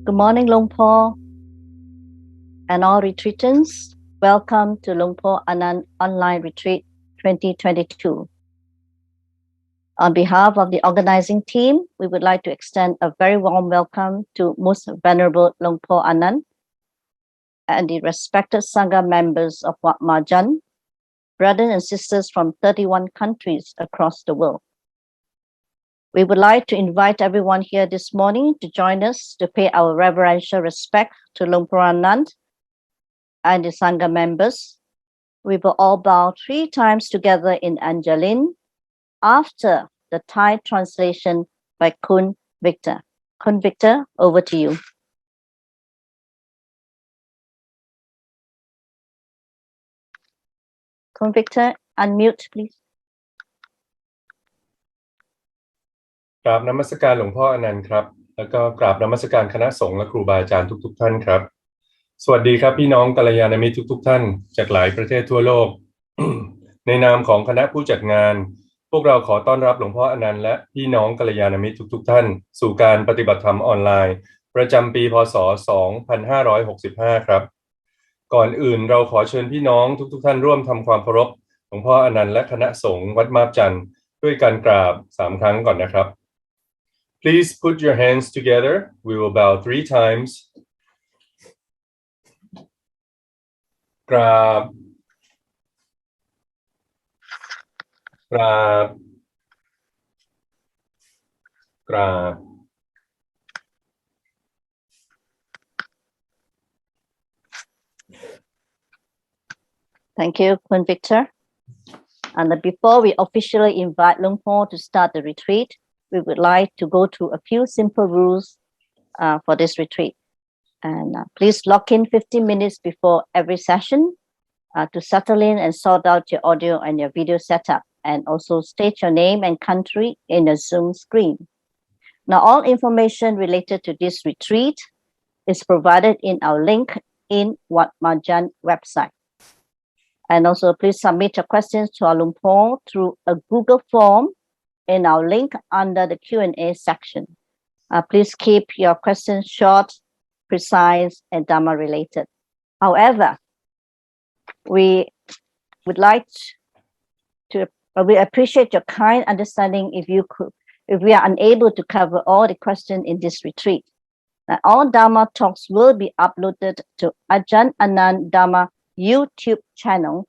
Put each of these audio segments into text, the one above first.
Good morning, Longpo, and all retreatants. Welcome to Longpo Anand Online Retreat 2022. On behalf of the organizing team, we would like to extend a very warm welcome to Most Venerable Longpo Anand and the respected Sangha members of Wat Marjan, brothers and sisters from 31 countries across the world. We would like to invite everyone here this morning to join us to pay our reverential respect to Longpo Anand and the Sangha members. We will all bow 3 times together in Anjalin after the Thai translation by Kun Victor. Kun Victor, over to you. Kun Victor, unmute, please. กราบนมัสการหลวงพ่ออนันต์ครับแล้วก็กราบนมัสการคณะสงฆ์และครูบาอาจารย์ทุกท่านครับสวัสดีครับพี่น้องกัลยาณมิตรทุกท่านจากหลายประเทศทั่วโลก ในนามของคณะผู้จัดงานพวกเราขอต้อนรับหลวงพ่ออนันต์และพี่น้องกัลยาณมิตรทุกท่านสู่การปฏิบัติธรรมออนไลน์ประจำปีพ.ศ. 2565ครับก่อนอื่นเราขอเชิญพี่น้องทุกท่านร่วมทำความเคารพหลวงพ่ออนันต์และคณะสงฆ์วัดมาบจันทร์ด้วยการกราบ3ครั้งก่อนนะครับPlease put your hands together. We will bow 3 times. Grab. Grab. Grab. Thank you, Kun Victor. And before we officially invite Longpo to start the retreat, we would like to go through a few simple rules for this retreat. And please lock in 15 minutes before every session to settle in and sort out your audio and your video setup, and also state your name and country in the Zoom screen. Now, all information related to this retreat is provided in our link in Wat Marjan website. And also, please submit your questions to our Longpo through a Google form in our link under the Q&A section. Please keep your questions short, precise, and Dhamma related. However, we would like to, we appreciate your kind understanding if we are unable to cover all the questions in this retreat. Now, all Dhamma talks will be uploaded to Ajahn Anand Dhamma YouTube channel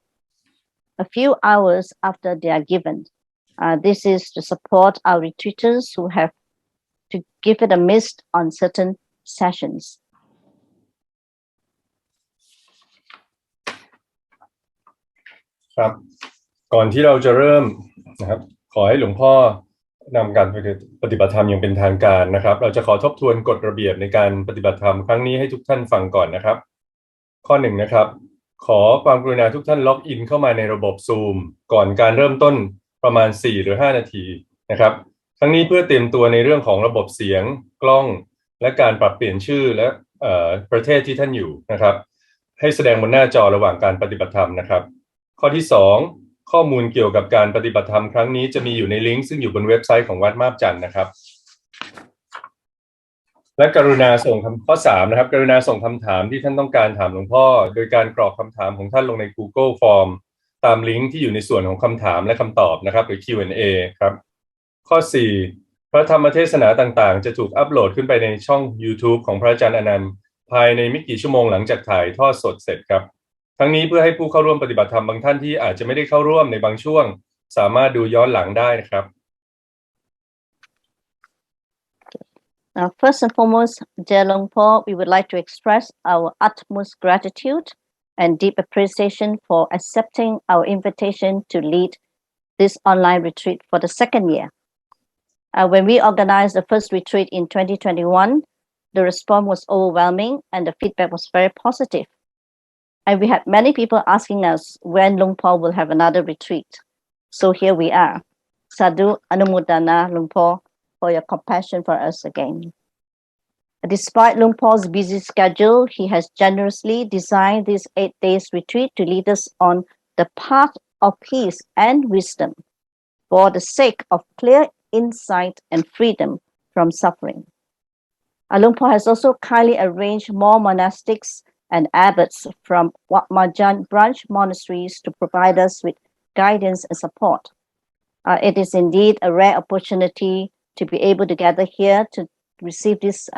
a few hours after they are given. This is to support our retreaters who have to give it a miss on certain sessions. ครับก่อนที่เราจะเริ่มนะครับขอให้หลวงพ่อนำการปฏิบัติธรรมอย่างเป็นทางการนะครับเราจะขอทบทวนกฎระเบียบในการปฏิบัติธรรมครั้งนี้ให้ทุกท่านฟังก่อนนะครับข้อ1นะครับขอความกรุณาทุกท่านล็อกอินเข้ามาในระบบ Zoom ก่อนการเริ่มต้นประมาณ4 หรือ 5 นาทีนะครับทั้งนี้เพื่อเตรียมตัวในเรื่องของระบบเสียงกล้องและการปรับเปลี่ยนชื่อและประเทศที่ท่านอยู่นะครับให้แสดงบนหน้าจอระหว่างการปฏิบัติธรรมนะครับข้อที่2ข้อมูลเกี่ยวกับการปฏิบัติธรรมครั้งนี้จะมีอยู่ในลิงก์ซึ่งอยู่บนเว็บไซต์ของวัดมาบจันทร์นะครับและกรุณาส่งข้อ3นะครับกรุณาส่งคำถามที่ท่านต้องการถามหลวงพ่อโดยการกรอกคำถามของท่านลงใน Google Formตามลิงก์ที่อยู่ในส่วนของคำถามและคำตอบนะครับหรือ Q&A ครับข้อ4พระธรรมเทศนาต่างๆจะถูกอัปโหลดขึ้นไปในช่อง YouTube ของพระอาจารย์อนันต์ภายในไม่กี่ชั่วโมงหลังจากถ่ายทอดสดเสร็จครับทั้งนี้เพื่อให้ผู้เข้าร่วมปฏิบัติธรรมบางท่านที่อาจจะไม่ได้เข้าร่วมในบางช่วงสามารถดูย้อนหลังได้นะครับ First and foremost, dear Longpo, we would like to express our utmost gratitude and deep appreciation for accepting our invitation to lead this online retreat for the second year. When we organized the first retreat in 2021, the response was overwhelming and the feedback was very positive. And we had many people asking us when Longpo will have another retreat. So here we are. Sadhu Anumodana Longpo for your compassion for us again. Despite Longpo's busy schedule, he has generously designed this 8 days retreat to lead us on the path of peace and wisdom for the sake of clear insight and freedom from suffering. Luang Por has also kindly arranged more monastics and abbots from Wat Marjan branch monasteries to provide us with guidance and support. It is indeed a rare opportunity to be able to gather here to receive this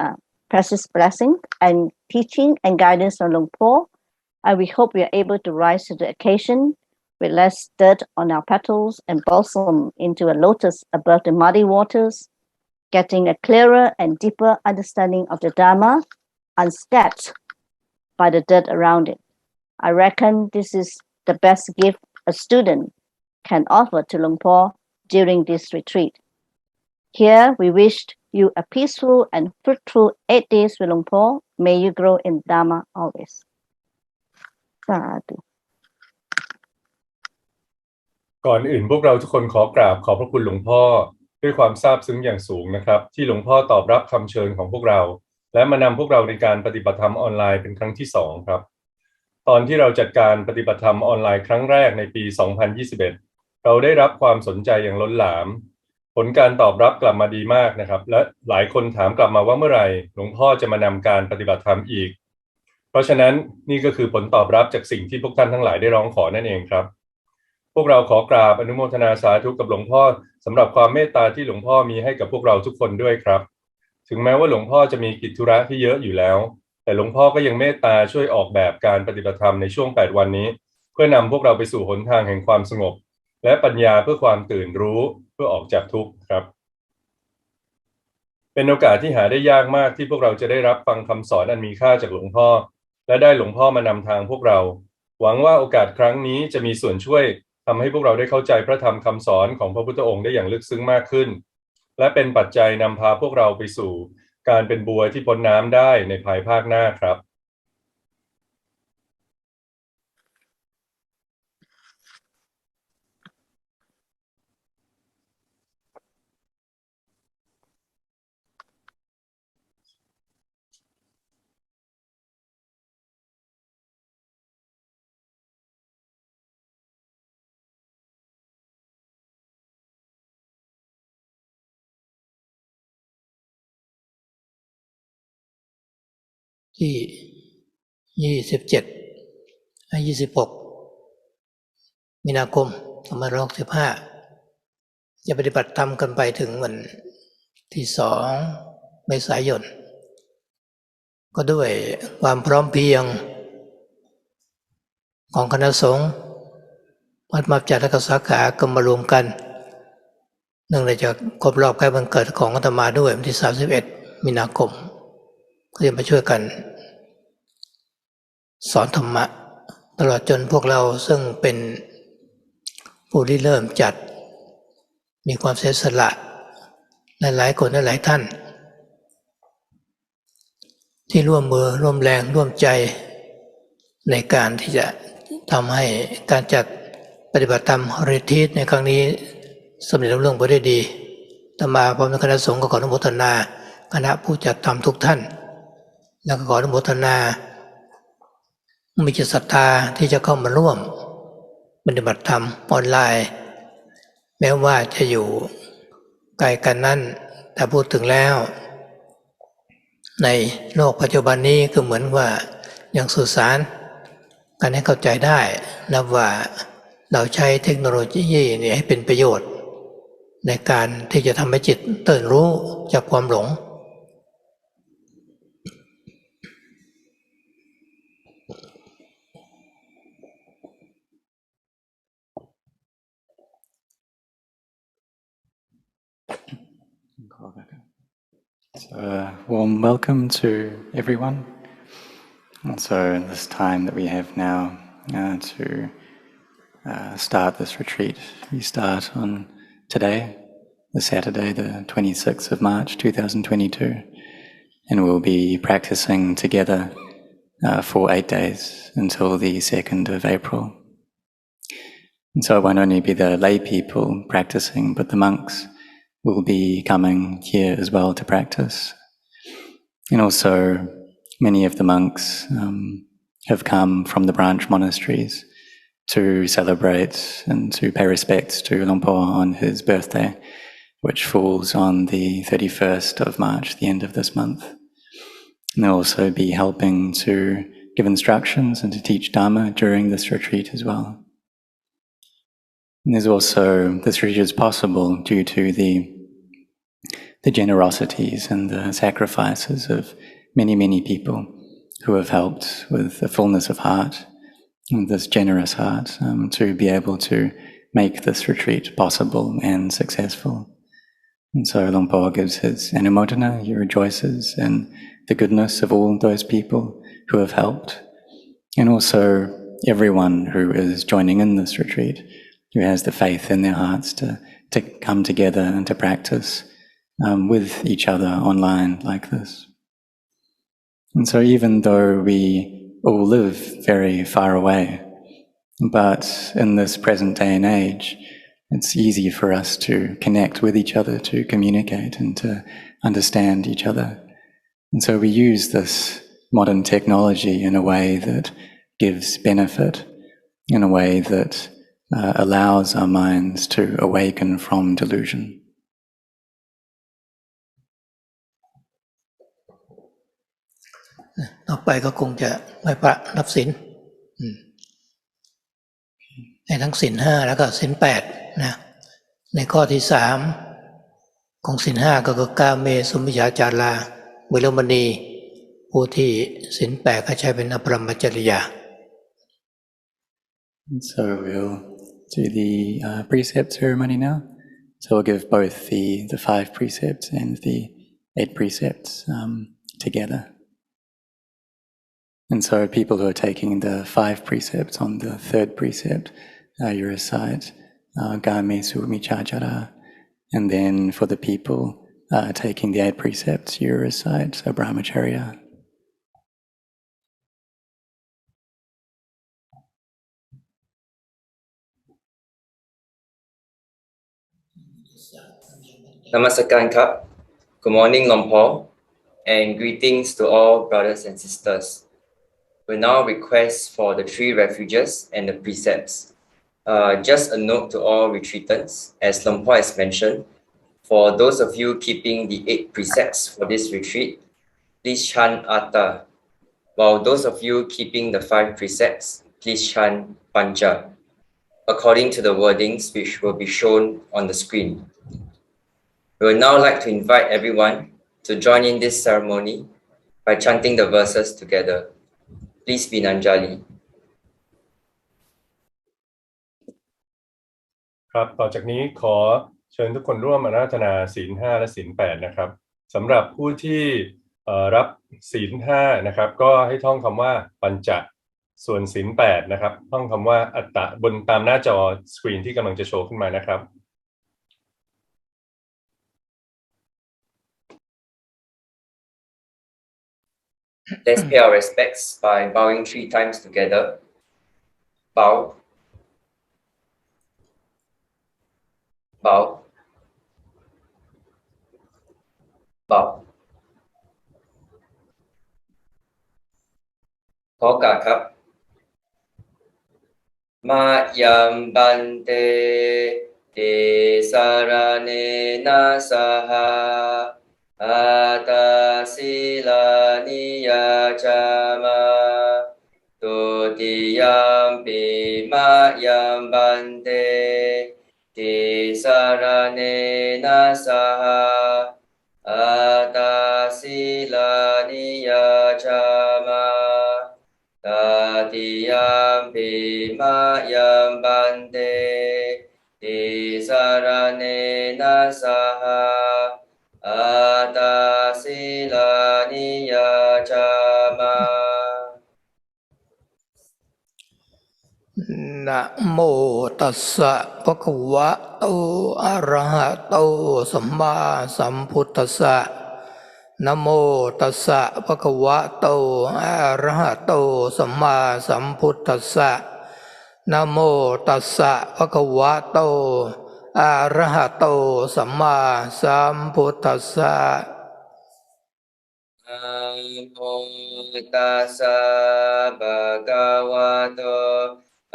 precious blessing and teaching and guidance from Luang Por. And we hope we are able to rise to the occasion with less dirt on our petals and blossom into a lotus above the muddy waters, getting a clearer and deeper understanding of the Dharma, unscathed by the dirt around it. I reckon this is the best gift a student can offer to Luang Por during this retreat. Here we wished you a peaceful and fruitful 8 days with Luang Por. May you grow in Dharma always. Sadhu. ก่อนอื่นพวกเราทุกคนขอกราบขอบพระคุณหลวงพ่อด้วยความซาบซึ้งอย่างสูงนะครับที่หลวงพ่อตอบรับคำเชิญของพวกเราและมานำพวกเราในการปฏิบัติธรรมออนไลน์เป็นครั้งที่2ครับตอนที่เราจัดการปฏิบัติธรรมออนไลน์ครั้งแรกในปี 2021 เราได้รับความสนใจอย่างล้นหลามผลการตอบรับกลับมาดีมากนะครับและหลายคนถามกลับมาว่าเมื่อไหร่หลวงพ่อจะมานำการปฏิบัติธรรมอีกเพราะฉะนั้นนี่ก็คือผลตอบรับจากสิ่งที่พวกท่านทั้งหลายได้ร้องขอนั่นเองครับพวกเราขอกราบอนุโมทนาสาธุกับหลวงพ่อสำหรับความเมตตาที่หลวงพ่อมีให้กับพวกเราทุกคนด้วยครับถึงแม้ว่าหลวงพ่อจะมีกิจธุระที่เยอะอยู่แล้วแต่หลวงพ่อก็ยังเมตตาช่วยออกแบบการปฏิบัติธรรมในช่วง8วันนี้เพื่อนำพวกเราไปสู่หนทางแห่งความสงบและปัญญาเพื่อความตื่นรู้เพื่อออกจากทุกข์ครับเป็นโอกาสที่หาได้ยากมากที่พวกเราจะได้รับฟังคำสอนอันมีค่าจากหลวงพ่อและได้หลวงพ่อมานำทางพวกเราหวังว่าโอกาสครั้งนี้จะมีส่วนช่วยทำให้พวกเราได้เข้าใจพระธรรมคำสอนของพระพุทธองค์ได้อย่างลึกซึ้งมากขึ้นและเป็นปัจจัยนำพาพวกเราไปสู่การเป็นบัวที่พ้นน้ำได้ในภายภาคหน้าครับ ที่26มีนาคม2565จะปฏิบัติธรรมกันไปถึงวันที่2เมษายนก็ด้วยความพร้อมเพรียงของคณะสงฆ์วัดมาบจและสาขาก็มารวมกันเนื่องในจากครบรอบใกล้วันเกิดของอาตมาด้วยวันที่31มีนาคมก็จะมาช่วยกันสอนธรรมะตลอดจนพวกเราซึ่งเป็นผู้ที่เริ่มจัดมีความเสียสละหลายๆคนหลายท่านที่ร่วมมือร่วมแรงร่วมใจในการที่จะทำให้การจัดปฏิบัติธรรมรีทรีตในครั้งนี้สำเร็จรุ่งเรืองไปได้ดีอาตมาพร้อมทั้งคณะสงฆ์ก็ขออนุโมทนาคณะผู้จัดทำทุกท่านแล้วก็ขออนุโมทนามีจิตศรัทธาที่จะเข้ามาร่วมปฏิบัติธรรมออนไลน์แม้ว่าจะอยู่ไกลกันนั้นแต่พูดถึงแล้วในโลกปัจจุบันนี้ก็เหมือนว่ายังสื่อสารกันให้เข้าใจได้นับว่าเราใช้เทคโนโลยีนี้ให้เป็นประโยชน์ในการที่จะทำให้จิตตื่นรู้จากความหลงWarm welcome to everyone. And so this time that we have now to start this retreat, we start on today, the Saturday, the 26th of March 2022, and we'll be practicing together for 8 days until the 2nd of April. And so it won't only be the lay people practicing, but the monks will be coming here as well to practice. And also many of the monks have come from the branch monasteries to celebrate and to pay respects to Luang Por on his birthday, which falls on the 31st of March, the end of this month. And they'll also be helping to give instructions and to teach Dharma during this retreat as well. And there's also, this retreat is possible due to the generosities and the sacrifices of many, many people who have helped with the fullness of heart, and this generous heart, to be able to make this retreat possible and successful. And so Luang Por gives his anumodana, he rejoices in the goodness of all those people who have helped, and also everyone who is joining in this retreat, who has the faith in their hearts to come together and to practice with each other online like this. And so even though we all live very far away, but in this present day and age, it's easy for us to connect with each other, to communicate and to understand each other. And so we use this modern technology in a way that gives benefit, in a way that allows our minds to awaken from delusion. ต่อไปก็คงจะให้พระนับศีลให้ทั้งศีล5แล้วก็ศีล8นะในข้อที่3ของศีล5ก็คือกาเมสุมิจฉาจาราเวรมณีผู้ที่ศีล8ก็ใช้เป็นอภรรมจริยา So we'll do the precept ceremony now. So we'll give both the 5 precepts and the 8 precepts together. And so people who are taking the 5 precepts on the 3rd precept, you recite Game Sumichajara. And then for the people taking the 8 precepts, you recite Brahmacharya. Namaskar Kap. Good morning, Luang Por, and greetings to all brothers and sisters. We now request for the 3 refuges and the precepts. Just a note to all retreatants, as Luang Por has mentioned, for those of you keeping the 8 precepts for this retreat, please chant Atta, while those of you keeping the 5 precepts, please chant Pancha, according to the wordings which will be shown on the screen. We would now like to invite everyone to join in this ceremony by chanting the verses together. Please be Nanjali. ครับต่อจากนี้ขอเชิญทุกคนร่วมอาราธนาศีล5และศีล8นะครับสำหรับผู้ที่รับศีล5นะครับก็ให้ท่องคำว่าปัญจส่วนศีล8นะครับท่องคำว่าอัตตะบนตามหน้าจอสกรีนที่กำลังจะโชว์ขึ้นมานะครับ Let's pay our respects by bowing 3 times together. Bow. Bow. Bow. ขอโอกาสครับมายัมบันเตเตสารเนนะสหะอาตาศิลานิยาจามะตุติยัมปิมายัมบันเตเตสารเนนะสหะอาตาศิลานิยาจามะตติยัมปิมายัมบันเตติสารเนนะสหะอาตาศิลานิยาจามะนะโมตัสสะภะคะวะโตอะระหะโตสัมมาสัมพุทธัสสะนะโมตัสสะภะคะวะโตอะระหะโตสัมมาสัมพุทธัสสะนะโมตัสสะภะคะวะโตอะระหะโตสัมมาสัมพุทธัสสะนะโมตัสสะภะคะวะโต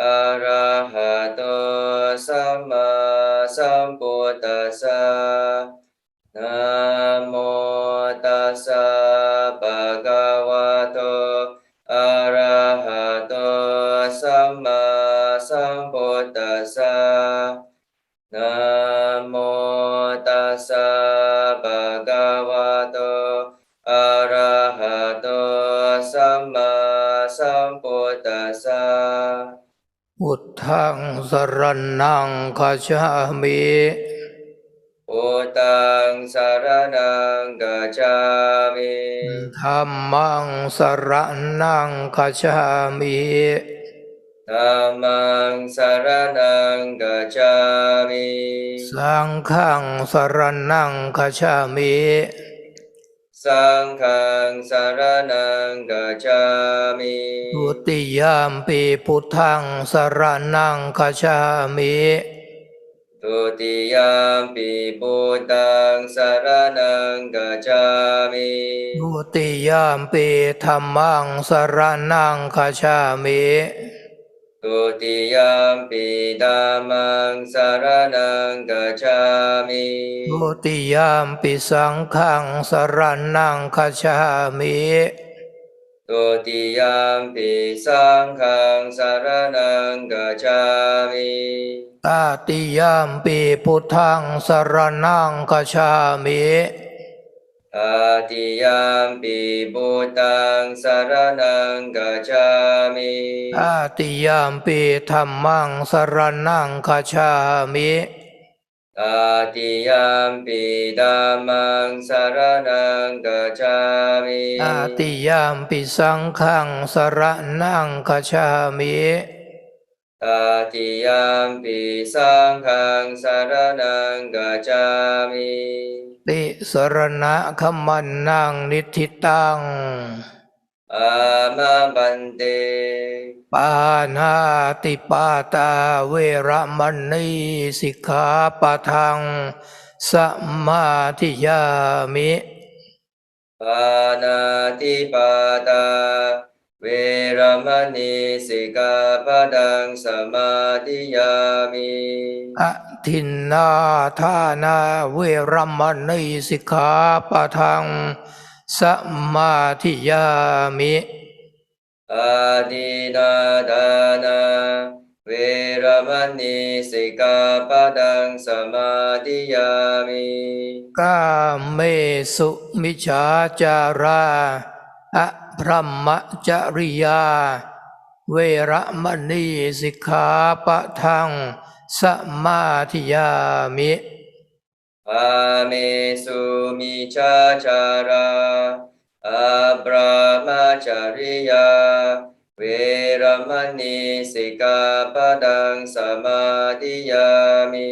อะระหะโตสัมมาสัมพุทธัสสะนะโมตัสสะภะคะ ตัสสะภะคะวะโตอะระหะโตสัมมาสัมพุทธัสสะพุทธังสรณังคัจฉามิพุทธังสรณังกัจฉามิธัมมังสรณังคัจฉามิธัมมังสรณังกัจฉามิสังฆังสรณังคัจฉามิสังฆังสรณังกัจฉามิทุติยามปิพุทธังสรณังคัจฉามิทุติยามปิพุทธังสรณังกัจฉามิทุติยามปิธัมมังสรณังคัจฉามิทุติยามปิธัมมังสรณังกัจฉามิทุติยามปิสังฆังสรณังคัจฉามิทุติยามปิสังฆังสรณังกัจฉามิตติยามปิพุทธังสรณังคัจฉามิตติยามปิพุทธังสรณังกัจฉามิตติยามปิธัมมังสรณังคัจฉามิตติยามปิธัมมังสรณังกัจฉามิตติยามปิสังฆังสรณังคัจฉามิตติยามปิสังฆังสรณังกัจฉามิติสรณะคัมมันนังนิทิตังอามาบันเตปานาติปาตาเวระมณีสิกขาปะทังสมาธิยามิปานาติปาตาเวรมณีสิกขาปะทังสมาธิยามิอะทินนาทานาเวระมณีสิกขาปะทังสมาธิยามิอาดินาดานาเวรมณีสิกขาปะทังสมาธิยามิกาเมสุมิจฉาจาราอะพรหมจริยาเวระมณีสิกขาปะทังสมาธิยามิปาเมสุมิชาจาราอาบรามาจาริยาเวรมณีสิกขาปะทังสมาธิยามิ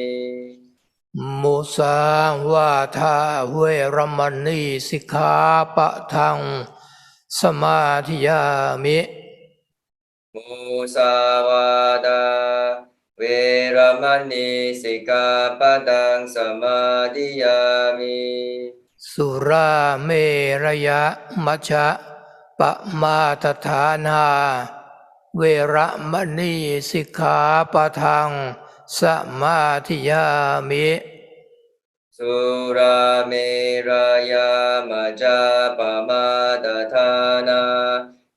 มุสาวาทาเวรมณีสิกขาปะทังสมาธิยามิมุสาวาดาเวรมณีสิกขาปะทังสมาธิยามิสุราเมรยะมัชฌะปมาทฐานาเวระมณีสิกขาปะทังสมาธิยามิสุราเมรยามัจจาปมาทฐานา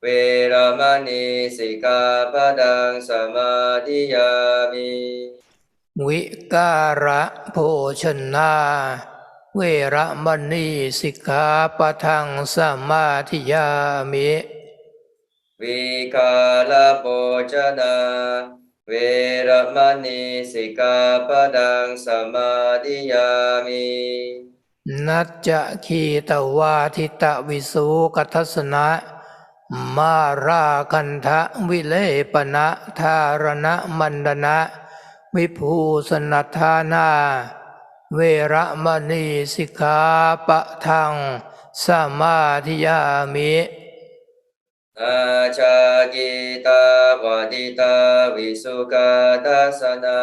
เวรมณีสิกขาปะทังสมาธิยามิวิการะโภชนาเวระมณีสิกขาปะทังสมาธิยามิวิกาลโภชนาเวรมณีสิกขาปะทังสมาธิยามินัจจะขีตวาทิตวิสุกัทสนะมาราคันทะวิเลปนะธารณะมันดนะวิภูสนัทธานาเวระมณีสิกขาปะทังสมาธิยามิอาชากิตาวาดิตาวิสุขทัสสนา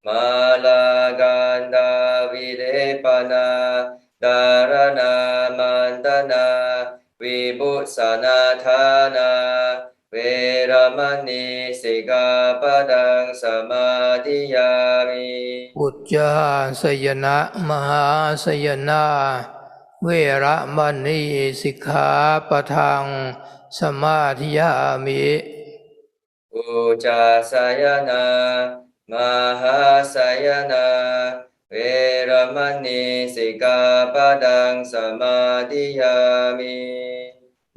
มาลากันดาวิเลปนาดารณามันตนาวิบุสนาธานาเวรมณีสิกขาปะทังสมาธิยามิอุจจาสยนะมหาสยนาเวระมณีสิกขาปะทังสมาธิยามิอุจจาสยนามหาสยนาเว เวรมณีสิกขาปดังสมาธิยามิ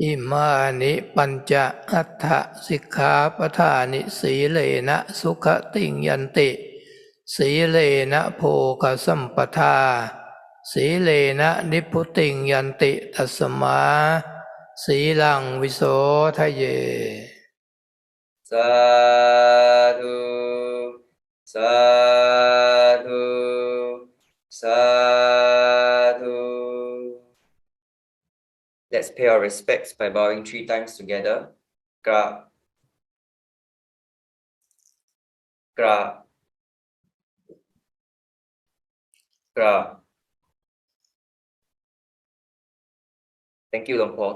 อิมานิปัญจอัฏฐสิกขาปทานิสีเลนะสุขติงยันติสีเลนะโภคสัมปทาสีเลนะนิพพุติงยันติตัสมาสีลังวิโสทะเยสาธุสาธุสาธุ Let's pay our respects by bowing 3 times together. กราบกราบกราบ Thank you หลวงพ่อ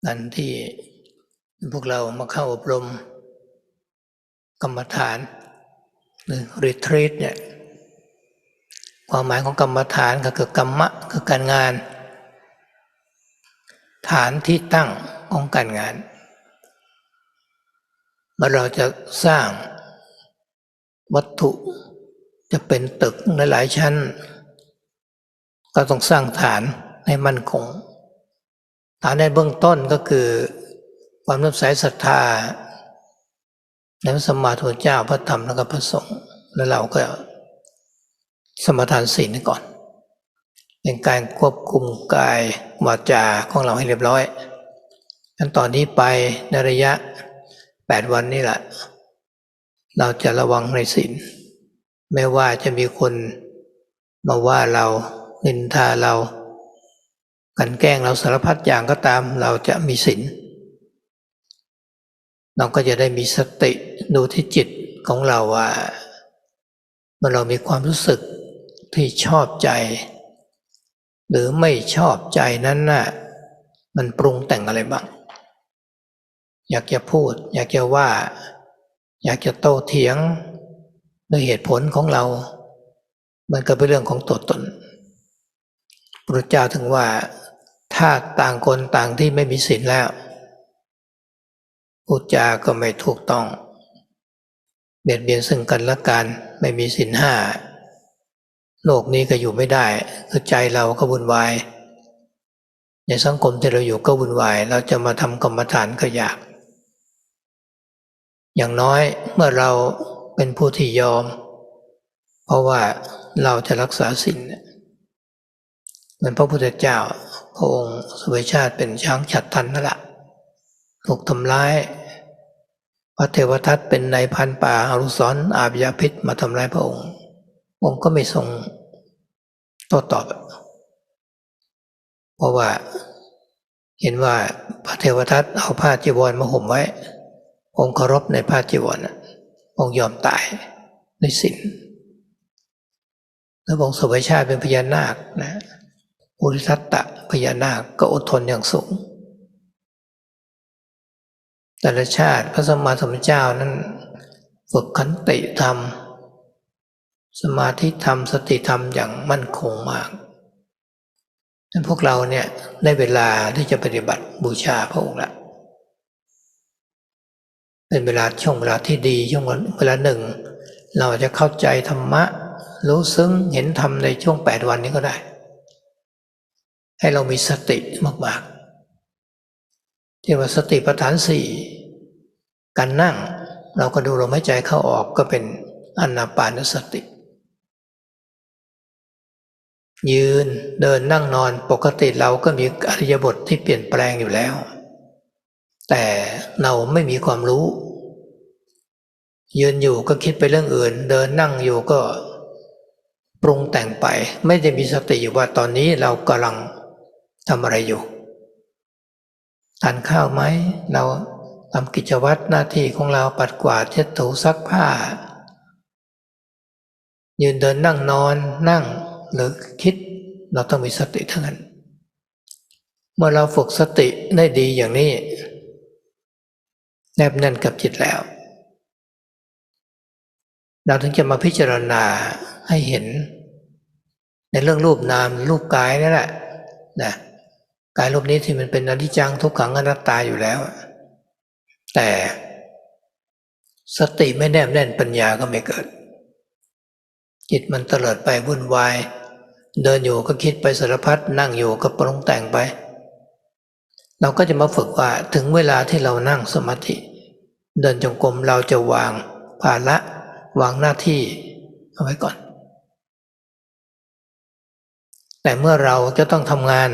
การที่พวกเรามาเข้าอบรมกรรมฐานหรือ retreat เนี่ยความหมายของกรรมฐานก็คือกรรมะคือการงานฐานที่ตั้งของการงานเมื่อเราจะสร้างวัตถุจะเป็นตึกหลายๆชั้นก็ต้องสร้างฐานให้มั่นคงฐานในเบื้องต้นก็คือความเลื่อมใสศรัทธาในพระสัมมาสัมพุทธเจ้าพระธรรมและพระสงฆ์แล้วเราก็สมาทานศีลก่อนเป็นการควบคุมกายวาจาของเราให้เรียบร้อยขั้นตอนนี้ไปในระยะ8 วันนี่แหละเราจะระวังในศีลไม่ว่าจะมีคนมาว่าเรานินทาเรากันแกล้งเราสารพัดอย่างก็ตามเราจะมีศีลเราก็จะได้มีสติดูที่จิตของเราว่าเมื่อเรามีความรู้สึกที่ชอบใจหรือไม่ชอบใจนั้นน่ะมันปรุงแต่งอะไรบ้างอยากจะพูดอยากจะว่าอยากจะโต้เถียงด้วยเหตุผลของเรามันก็เป็นเรื่องของตัวตนพระเจ้าถึงว่าถ้าต่างคนต่างที่ไม่มีศีลแล้วพูดจาก็ไม่ถูกต้องเบียดเบียนซึ่งกันและกันไม่มีศีล 5โลกนี้ก็อยู่ไม่ได้คือใจเราก็วุ่นวายในสังคมที่เราอยู่ก็วุ่นวายเราจะมาทำกรรมฐานก็ยากอย่างน้อยเมื่อเราเป็นผู้ที่ยอมเพราะว่าเราจะรักษาศีลเหมือนพระพุทธเจ้าพระองค์สวยชาติเป็นช้างฉัตรทันนั่นแหละถูกทำร้ายพระเทวทัตเป็นนายพันป่าอรุษรอาบยาพิษมาทำร้ายพระองค์ก็ไม่ทรงโต้ตอบเพราะว่าเห็นว่าพระเทวทัตเอาผ้าจีวรมาห่มไว้องค์เคารพในผ้าจีวรองค์ยอมตายในศีลแล้วองค์สวยชาติเป็นพญานาคนะปุริทัตตะพญานาคก็อดทนอย่างสูงแต่ละชาติพระสัมมาสัมพุทธเจ้านั้นฝึกขันติธรรมสมาธิธรรมสติธรรมอย่างมั่นคงมากฉะนั้นพวกเราเนี่ยได้เวลาที่จะปฏิบัติบูชาพระองค์ละเป็นช่วงเวลาที่ดีช่วงเวลาหนึ่งเราจะเข้าใจธรรมะรู้ซึ้งเห็นธรรมในช่วง8 วันนี้ก็ได้ให้เรามีสติมากๆที่ว่าสติปัฏฐาน 4การนั่งเราก็ดูลมหายใจเข้าออกก็เป็นอานาปานสติยืนเดินนั่งนอนปกติเราก็มีอิริยาบถที่เปลี่ยนแปลงอยู่แล้วแต่เราไม่มีความรู้ยืนอยู่ก็คิดไปเรื่องอื่นเดินนั่งอยู่ก็ปรุงแต่งไปไม่ได้มีสติอยู่ว่าตอนนี้เรากำลังทำอะไรอยู่ทานข้าวไหมเราทำกิจวัตรหน้าที่ของเราปัดกวาดเช็ดถูซักผ้ายืนเดินนั่งนอนนั่งหรือคิดเราต้องมีสติทั้งนั้นเมื่อเราฝึกสติได้ดีอย่างนี้แนบแน่นกับจิตแล้วเราถึงจะมาพิจารณาให้เห็นในเรื่องรูปนามรูปกายนั่นแหละนะกายรูปนี้ที่มันเป็นอนิจจังทุกขังอนัตตาอยู่แล้วแต่ สติไม่แนบแน่นปัญญาก็ไม่เกิดจิตมันเตลิดไปวุ่นวายเดินอยู่ก็คิดไปสารพัดนั่งอยู่ก็ปรุงแต่งไปเราก็จะมาฝึกว่าถึงเวลาที่เรานั่งสมาธิเดินจงกรมเราจะวางภาระวางหน้าที่เอาไว้ก่อนแต่เมื่อเราจะต้องทำงาน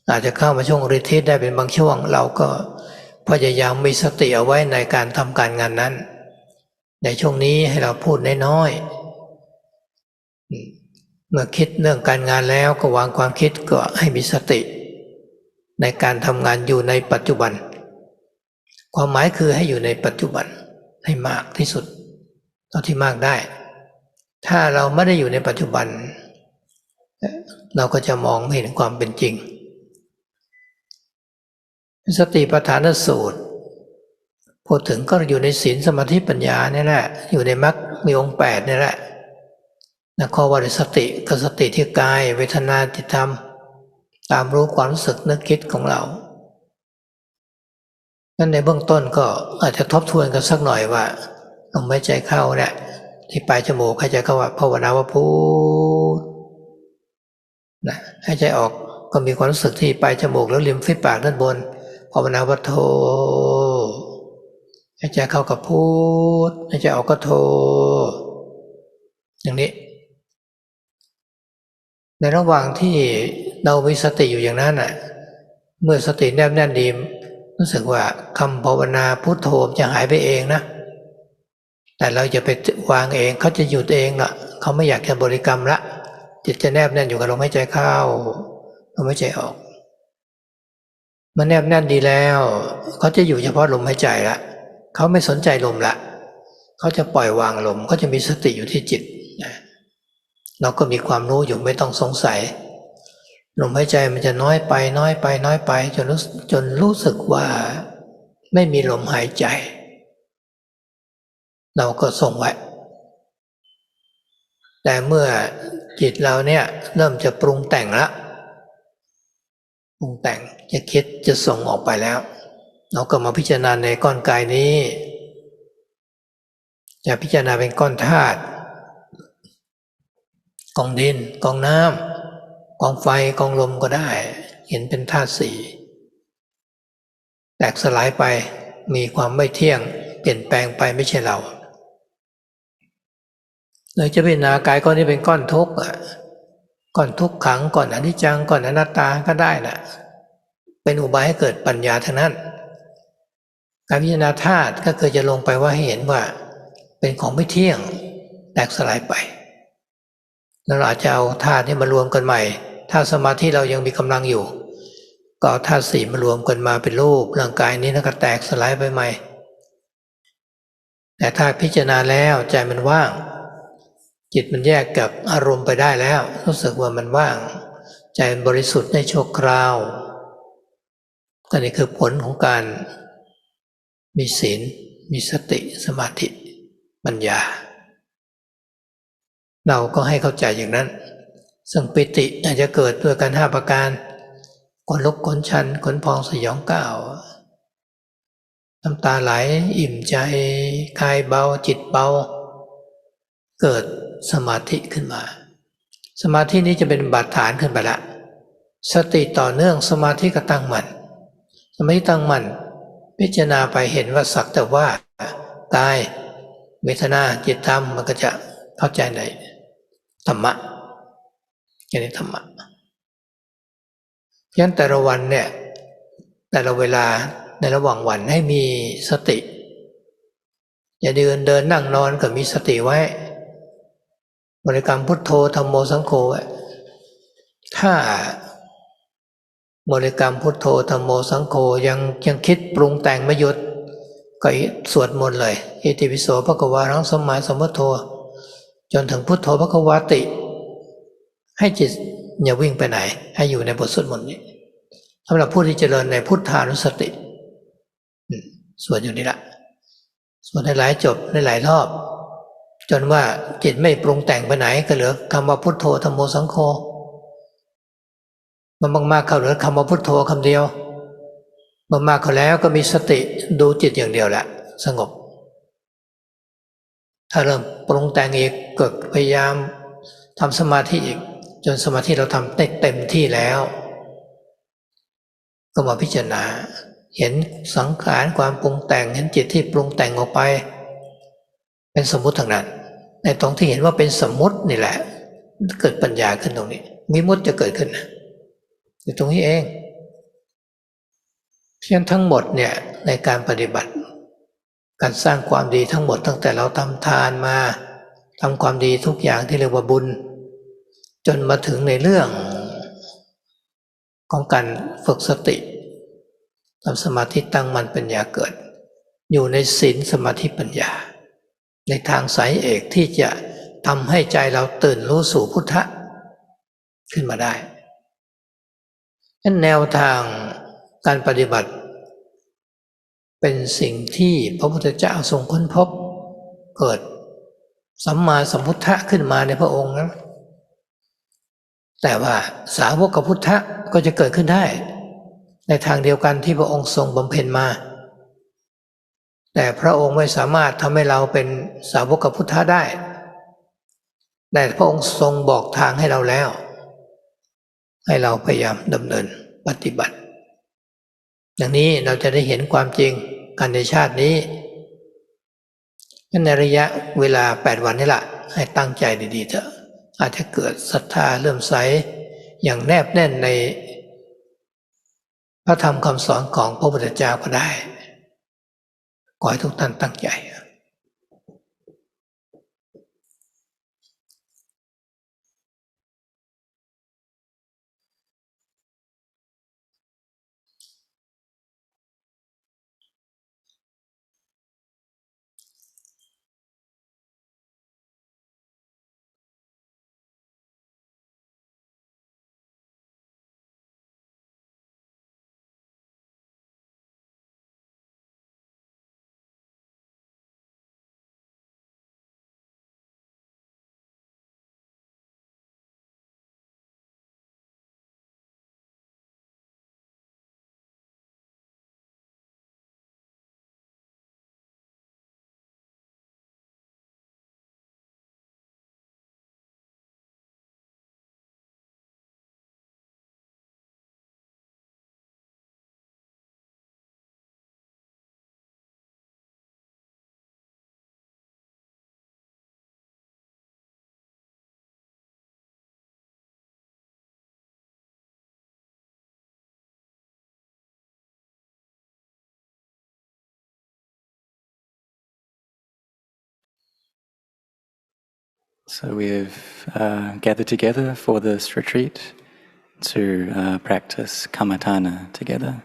อาจจะเข้ามาช่วงรีทรีตได้เป็นบางช่วงเราก็พยายามมีสติเอาไว้ในการทำการงานนั้นในช่วงนี้ให้เราพูดน้อยๆเมื่อคิดเรื่องการงานแล้วก็วางความคิดก็ให้มีสติในการทำงานอยู่ในปัจจุบันความหมายคือให้อยู่ในปัจจุบันให้มากที่สุดเท่าที่มากได้ถ้าเราไม่ได้อยู่ในปัจจุบันเราก็จะมองไม่เห็นความเป็นจริงสติปัฏฐานสูตรพูดถึงก็อยู่ในศีลสมาธิปัญญานี่แหละอยู่ในมรรคมีองค์8นี่แหละนะข้อว่าสติก็สติที่กายเวทนาจิตธรรมตามรู้ความรู้สึกนึกคิดของเรานั่นในเบื้องต้นก็อาจจะทบทวนกันสักหน่อยว่าลมหายใจเข้าเนี่ยที่ปลายจมูกหายใจเข้าว่าภาวนาว่าพุทนะหายใจออกก็มีความรู้สึกที่ปลายจมูกแล้วริมฝีปากด้านบนภาวนาว่าโธหายใจเข้ากับพุทหายใจออกก็โธอย่างนี้ในระหว่างที่เรามีสติอยู่อย่างนั้นน่ะเมื่อสติแนบแน่นดีรู้สึกว่าคำภาวนาพุทโธจะหายไปเองนะแต่เราจะไปวางเองเขาจะหยุดเองล่ะเขาไม่อยากจะบริกรรมละจิตจะแนบแน่นอยู่กับลมหายใจเข้าลมหายใจออกมันแนบแน่นดีแล้วเขาจะอยู่เฉพาะลมหายใจละเขาไม่สนใจลมละเขาจะปล่อยวางลมเขาจะมีสติอยู่ที่จิตเราก็มีความรู้อยู่ไม่ต้องสงสัยลมหายใจมันจะน้อยไปน้อยไปน้อยไปจนรู้สึกว่าไม่มีลมหายใจเราก็ส่งไว้แต่เมื่อจิตเราเนี่ยเริ่มจะปรุงแต่งละปรุงแต่งจะคิดจะส่งออกไปแล้วเราก็มาพิจารณาในก้อนกายนี้จะพิจารณาเป็นก้อนธาตุกองดินกองน้ำกองไฟกองลมก็ได้เห็นเป็นธาตุสี่แตกสลายไปมีความไม่เที่ยงเปลี่ยนแปลงไปไม่ใช่เราเลยจะพิจารณากายก้อนนี้เป็นก้อนทุกข์ก้อนทุกขังก้อนอนิจจังก้อนอนัตตาก็ได้นะเป็นอุบายให้เกิดปัญญาทั้งนั้นการพิจารณาธาตุก็คือจะลงไปว่าให้เห็นว่าเป็นของไม่เที่ยงแตกสลายไปแล้วเราอาจจะเอาธาตุนี้มารวมกันใหม่ถ้าสมาธิเรายังมีกำลังอยู่ก็เอาธาตุสี่มารวมกันมาเป็นรูปร่างกายนี้แล้วก็แตกสลายไปใหม่แต่ถ้าพิจารณาแล้วใจมันว่างจิตมันแยกกับอารมณ์ไปได้แล้วรู้สึกว่ามันว่างใจมันบริสุทธิ์ในชั่วคราวก็นี่คือผลของการมีศีลมีสติสมาธิปัญญาเราก็ให้เข้าใจอย่างนั้นซึ่งปิติอาจจะเกิดด้วยกัน5ประการขนลุกขนชันขนพองสยองก้าวน้ำตาไหลอิ่มใจกายเบาจิตเบาเกิดสมาธิขึ้นมาสมาธินี้จะเป็นบาดฐานขึ้นไปละสติต่อเนื่องสมาธิก็ตั้งมั่นสมาธิตั้งมั่นพิจารณาไปเห็นว่าสักแต่ว่ากายเวทนาจิตธรรมมันก็จะเข้าใจในธรรมะอย่างนี้ธรรมะฉะนั้นแต่ละวันเนี่ยแต่ละเวลาในระหว่างวันให้มีสติอย่าเดินนั่งนอนก็มีสติไว้บริกรรมพุทโธธัมโมสังโฆไว้ถ้าบริกรรมพุทโธธัมโมสังโฆยังคิดปรุงแต่งไม่หยุดก็สวดมนต์เลยอิติปิโสภควารังสัมมาสัมพุทโธจนถึงพุทโธภควาติให้จิตอย่าวิ่งไปไหนให้อยู่ในบทสวดมนต์นี้สำหรับผู้ที่เจริญในพุทธานุสติสวดอยู่นี่ละสวดได้หลายจบได้หลายรอบจนว่าจิตไม่ปรุงแต่งไปไหนก็เหลือคำว่าพุทโธธัมโมสังโฆมันมากๆเข้าเหลือคำว่าพุทโธคำเดียวมากๆเข้าแล้วก็มีสติดูจิตอย่างเดียวแหละสงบ ถ้าเริ่มปรุงแต่งอีกก็พยายามทำสมาธิอีกจนสมาธิเราทำได้เต็มที่แล้วก็มาพิจารณาเห็นสังขารความปรุงแต่งเห็นจิตที่ปรุงแต่งออกไปเป็นสมมุติทางนั้นในตรงที่เห็นว่าเป็นสมมุตินี่แหละเกิดปัญญาขึ้นตรงนี้วิมุตติจะเกิดขึ้นนะอยู่ตรงนี้เองเพียงทั้งหมดเนี่ยในการปฏิบัติการสร้างความดีทั้งหมดตั้งแต่เราทำทานมาทำความดีทุกอย่างที่เรียกว่าบุญจนมาถึงในเรื่องของการฝึกสติทำสมาธิตั้งมั่นปัญญาเกิดอยู่ในศีลสมาธิปัญญาในทางสายเอกที่จะทำให้ใจเราตื่นรู้สู่พุทธะขึ้นมาได้นั่นแนวทางการปฏิบัติเป็นสิ่งที่พระพุทธเจ้าทรงค้นพบเกิดสัมมาสัมพุทธะขึ้นมาในพระองค์นะแต่ว่าสาวกพุทธะก็จะเกิดขึ้นได้ในทางเดียวกันที่พระองค์ทรงบำเพ็ญมาแต่พระองค์ไม่สามารถทำให้เราเป็นสาวกพุทธะได้แต่พระองค์ทรงบอกทางให้เราแล้วให้เราพยายามดำเนินปฏิบัติอย่างนี้เราจะได้เห็นความจริงกันในชาตินี้ในระยะเวลา8 วันนี่แหละให้ตั้งใจดีๆเถอะอาจจะเกิดศรัทธาเลื่อมใสอย่างแนบแน่นในพระธรรมคำสอนของพระพุทธเจ้าก็ได้ขอให้ทุกท่านตั้งใจSo we've gathered together for this retreat to practice kammatthana together.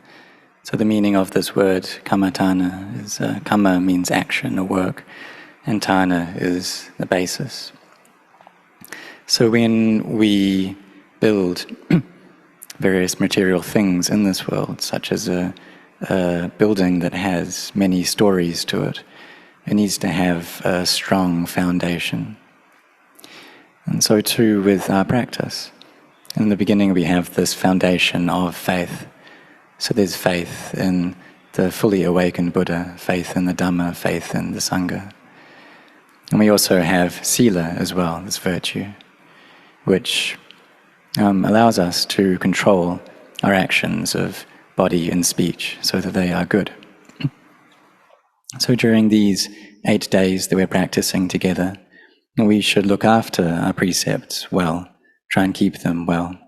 So the meaning of this word kammatthana is kamma means action or work, and thana is the basis. So when we build various material things in this world, such as a building that has many stories to it, it needs to have a strong foundation. And so too with our practice. In the beginning we have this foundation of faith. So there's faith in the fully awakened Buddha, faith in the Dhamma, faith in the Sangha. And we also have sila as well, this virtue, which allows us to control our actions of body and speech so that they are good. So during these 8 days that we're practicing together, we should look after our precepts well, try and keep them well.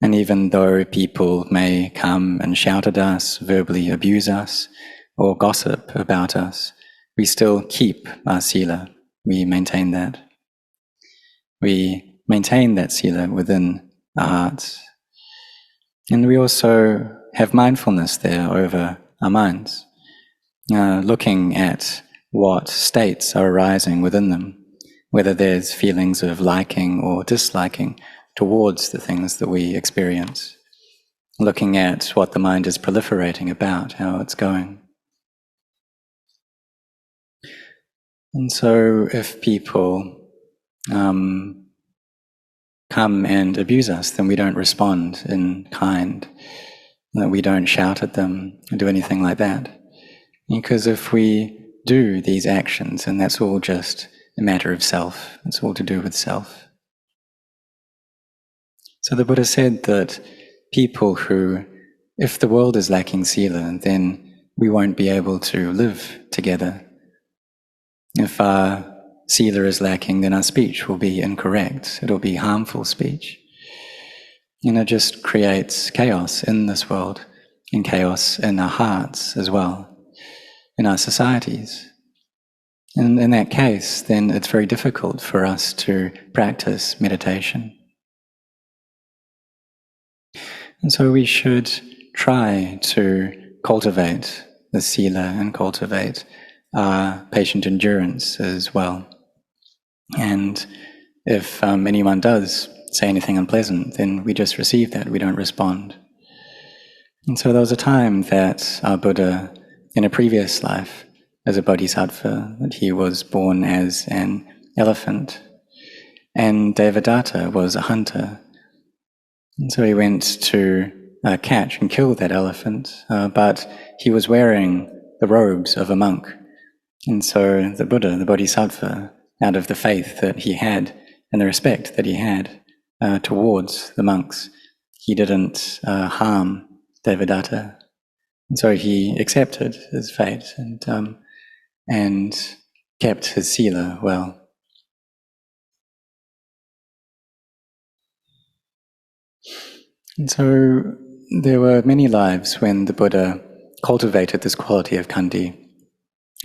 And even though people may come and shout at us, verbally abuse us, or gossip about us, we still keep our sila, we maintain that. We maintain that sila within our hearts. And we also have mindfulness there over our minds, looking at what states are arising within them, whether there's feelings of liking or disliking towards the things that we experience, looking at what the mind is proliferating about, how it's going. And so if people come and abuse us, then we don't respond in kind, that we don't shout at them or do anything like that. Because if we do these actions, and that's all just a matter of self. It's all to do with self. So the Buddha said that people who, if the world is lacking sila, then we won't be able to live together. If our sila is lacking, then our speech will be incorrect. It'll be harmful speech. And it just creates chaos in this world, and chaos in our hearts as well, in our societies. And in that case, then it's very difficult for us to practice meditation. And so we should try to cultivate the sila and cultivate our patient endurance as well. And if anyone does say anything unpleasant, then we just receive that, we don't respond. And so there was a time that our Buddha, in a previous life, as a bodhisattva, that he was born as an elephant, and Devadatta was a hunter. And so he went to catch and kill that elephant, but he was wearing the robes of a monk. And so the Buddha, the bodhisattva, out of the faith that he had and the respect that he had towards the monks, he didn't harm Devadatta. And so he accepted his fate and kept his sila well. And so there were many lives when the Buddha cultivated this quality of khandi,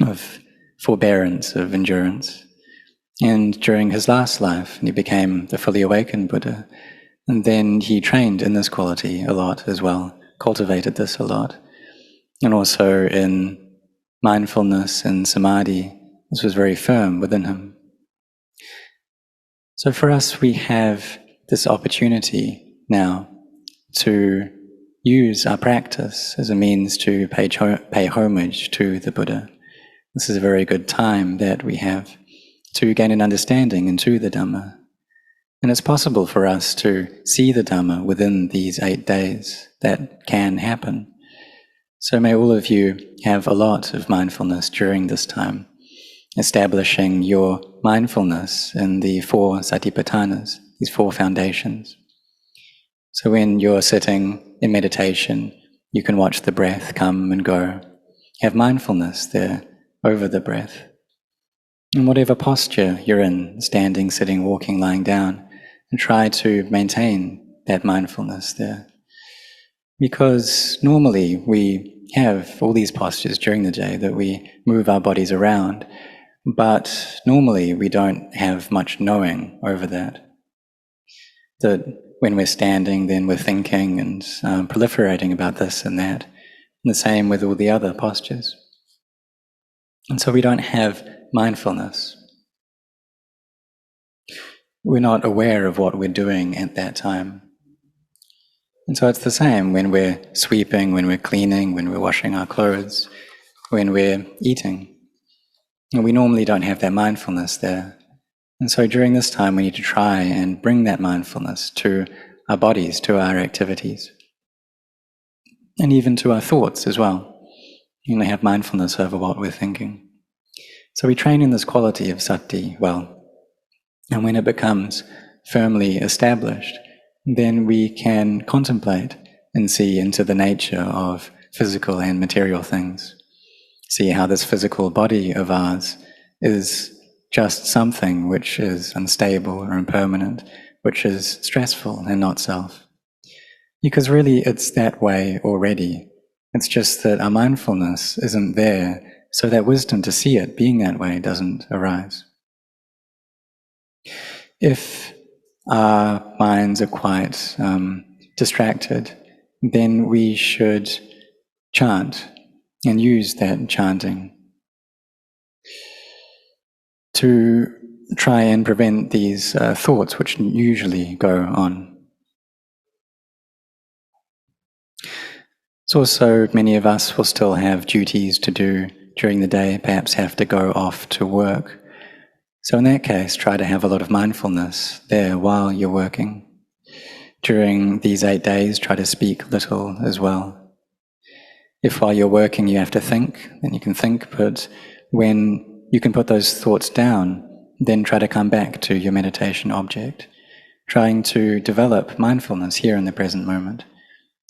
of forbearance, of endurance. And during his last life, he became the fully awakened Buddha. And then he trained in this quality a lot as well, cultivated this a lot. And also in mindfulness and samadhi, this was very firm within him. So for us, we have this opportunity now to use our practice as a means to pay homage to the Buddha. This is a very good time that we have to gain an understanding into the Dhamma. And it's possible for us to see the Dhamma within these 8 days. That can happen. So may all of you have a lot of mindfulness during this time, establishing your mindfulness in the 4 Satipatanas, these 4 foundations. So when you're sitting in meditation, you can watch the breath come and go. Have mindfulness there over the breath. In whatever posture you're in, standing, sitting, walking, lying down, and try to maintain that mindfulness there. Because normally we have all these postures during the day that we move our bodies around, but normally we don't have much knowing over that. That when we're standing, then we're thinking and proliferating about this and that. And the same with all the other postures. And so we don't have mindfulness. We're not aware of what we're doing at that time. And so it's the same when we're sweeping, when we're cleaning, when we're washing our clothes, when we're eating. And we normally don't have that mindfulness there. And so during this time, we need to try and bring that mindfulness to our bodies, to our activities, and even to our thoughts as well. You know, have mindfulness over what we're thinking. So we train in this quality of sati well. And when it becomes firmly established, then we can contemplate and see into the nature of physical and material things. See how this physical body of ours is just something which is unstable or impermanent, which is stressful and not self. Because really it's that way already. It's just that our mindfulness isn't there, so that wisdom to see it being that way doesn't arise. If our minds are quite distracted, then we should chant and use that chanting to try and prevent these thoughts which usually go on. So also many of us will still have duties to do during the day, perhaps have to go off to work. So in that case, try to have a lot of mindfulness there while you're working. During these 8 days, try to speak little as well. If while you're working you have to think, then you can think, but when you can put those thoughts down, then try to come back to your meditation object, trying to develop mindfulness here in the present moment.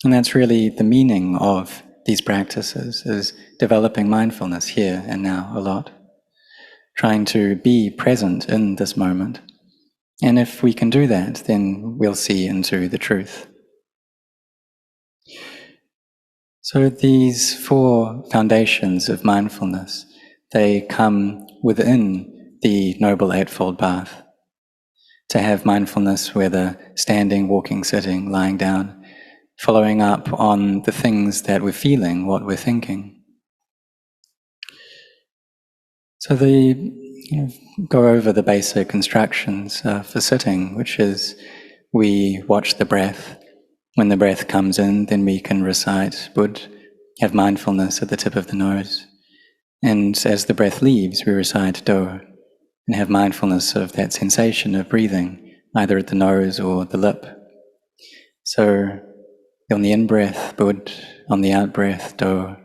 And that's really the meaning of these practices, is developing mindfulness here and now a lot, trying to be present in this moment. And if we can do that, then we'll see into the truth. So these four foundations of mindfulness, they come within the Noble Eightfold Path. To have mindfulness, whether standing, walking, sitting, lying down, following up on the things that we're feeling, what we're thinking. So go over the basic instructions for sitting, which is we watch the breath. When the breath comes in, then we can recite Bud, have mindfulness at the tip of the nose. And as the breath leaves, we recite Do, and have mindfulness of that sensation of breathing, either at the nose or the lip. So on the in-breath, Bud, on the out-breath, Do,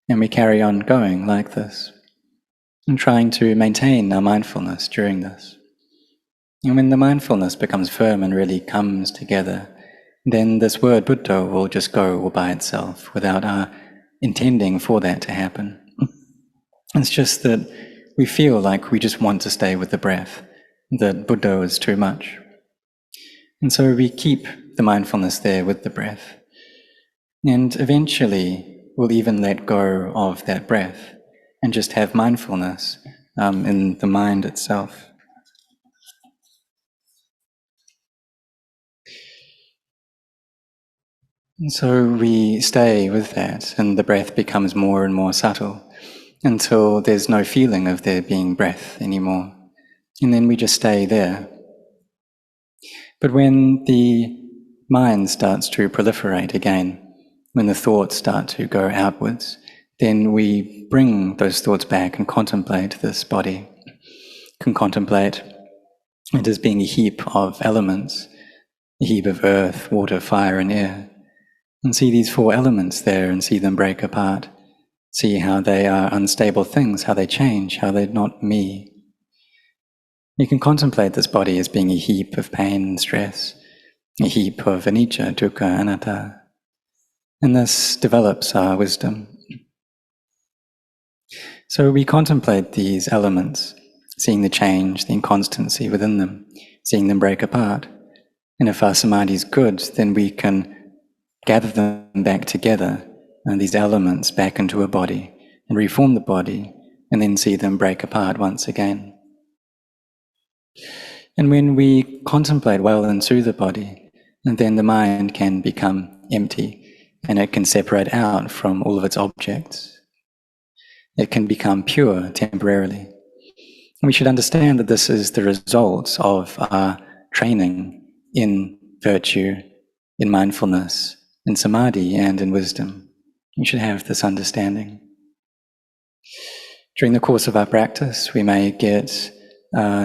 and we carry on going like this, and trying to maintain our mindfulness during this. And when the mindfulness becomes firm and really comes together, then this word Buddha will just go all by itself without our intending for that to happen. It's just that we feel like we just want to stay with the breath, that Buddha is too much. And so we keep the mindfulness there with the breath. And eventually we'll even let go of that breath and just have mindfulness in the mind itself. And so we stay with that, and the breath becomes more and more subtle until there's no feeling of there being breath anymore. And then we just stay there. But when the mind starts to proliferate again, when the thoughts start to go outwards, then we bring those thoughts back and contemplate this body. Can contemplate it as being a heap of elements, a heap of earth, water, fire, and air. And see these four elements there and see them break apart. See how they are unstable things, how they change, how they're not me. You can contemplate this body as being a heap of pain and stress, a heap of anicca, dukkha, anatta. And this develops our wisdom. So we contemplate these elements, seeing the change, the inconstancy within them, seeing them break apart. And if our samadhi is good, then we can gather them back together, and these elements back into a body, and reform the body, and then see them break apart once again. And when we contemplate well into the body, and then the mind can become empty, and it can separate out from all of its objects. It can become pure temporarily. And we should understand that this is the result of our training in virtue, in mindfulness, in samadhi, and in wisdom. We should have this understanding. During the course of our practice, we may get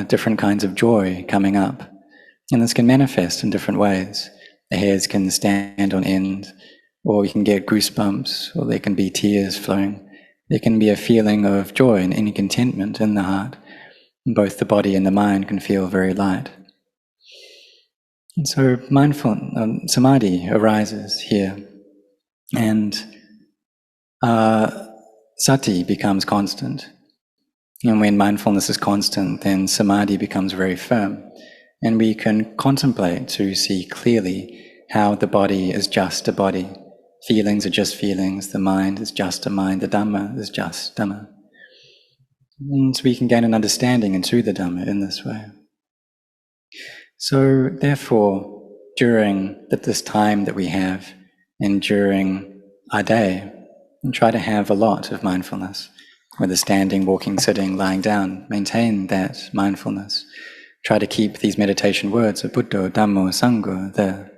different kinds of joy coming up, and this can manifest in different ways. The hairs can stand on end, or we can get goosebumps, or there can be tears flowing. There can be a feeling of joy and any contentment in the heart. And both the body and the mind can feel very light. And so samadhi arises here, and sati becomes constant. And when mindfulness is constant, then samadhi becomes very firm, and we can contemplate to see clearly how the body is just a body. Feelings are just feelings, the mind is just a mind, the Dhamma is just Dhamma. And we can gain an understanding into the Dhamma in this way. So therefore, during this time that we have, and during our day, and try to have a lot of mindfulness, whether standing, walking, sitting, lying down, maintain that mindfulness. Try to keep these meditation words of Buddha, Dhammo, Sangha there.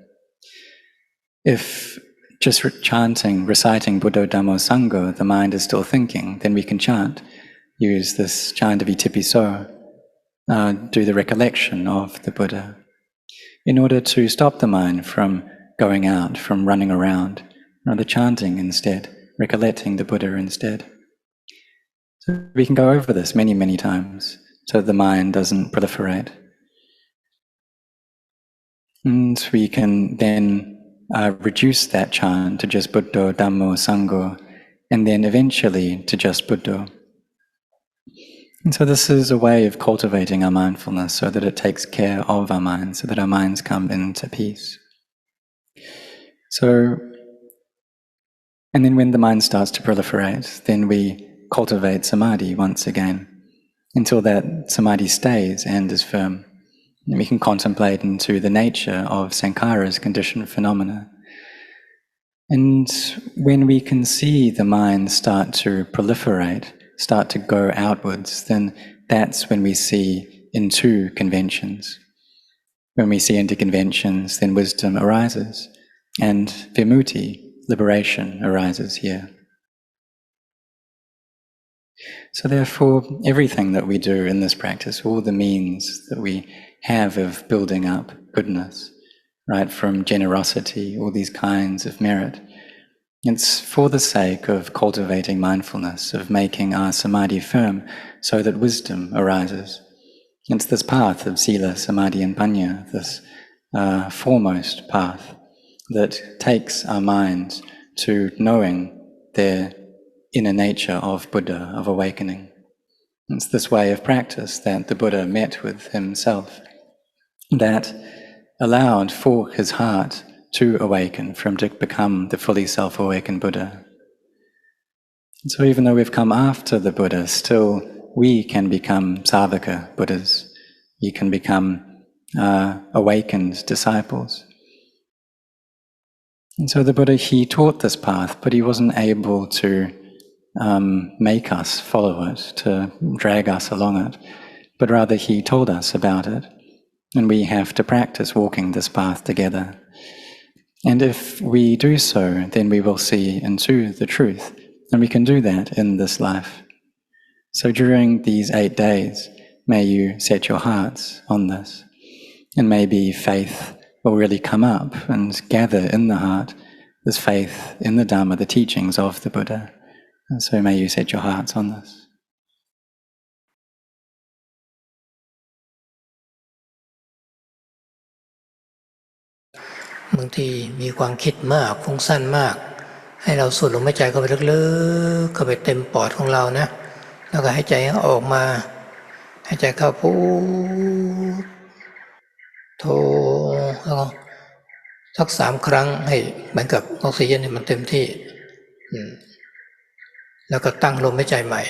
If just reciting Buddha, Dhammo, Sangha, the mind is still thinking, then we can chant. Use this chant of Itipiso, do the recollection of the Buddha, in order to stop the mind from going out, from running around, rather chanting instead, recollecting the Buddha instead. So we can go over this many, many times so that the mind doesn't proliferate. And we can then reduce that chant to just Buddho, Dhammo, Sangho, and then eventually to just Buddho. And so this is a way of cultivating our mindfulness so that it takes care of our minds, so that our minds come into peace. So, and then when the mind starts to proliferate, then we cultivate samadhi once again, until that samadhi stays and is firm. And we can contemplate into the nature of sankharas, conditioned phenomena. And when we can see the mind start to proliferate, start to go outwards, then that's when we see into conventions. When we see into conventions, then wisdom arises, and vimutti, liberation, arises here. So therefore, everything that we do in this practice, all the means that we have of building up goodness, right, from generosity, all these kinds of merit, it's for the sake of cultivating mindfulness, of making our samadhi firm so that wisdom arises. It's this path of sila, samadhi and panya, this foremost path that takes our minds to knowing their inner nature of Buddha, of awakening. It's this way of practice that the Buddha met with himself, that allowed for his heart to awaken, for him to become the fully self-awakened Buddha. And so even though we've come after the Buddha, still we can become Savaka Buddhas. We can become awakened disciples. And so the Buddha, he taught this path, but he wasn't able to make us follow it, to drag us along it, but rather he told us about it. And we have to practice walking this path together. And if we do so, then we will see into the truth. And we can do that in this life. So during these 8 days, may you set your hearts on this. And maybe faith will really come up and gather in the heart, this faith in the Dharma, the teachings of the Buddha. And so may you set your hearts on this. บางทีมีความคิดมากฟุ้งซ่านมากให้เราสูดลมหายใจเข้าไปลึกๆเข้าไปเต็มปอดของเรานะแล้วก็หายใจออกมาหายใจเข้าพุทโธแล้วก็สัก3 ครั้งให้เหมือนกับออกซิเจนมันเต็มที่แล้วก็ตั้งลมหายใจใหม่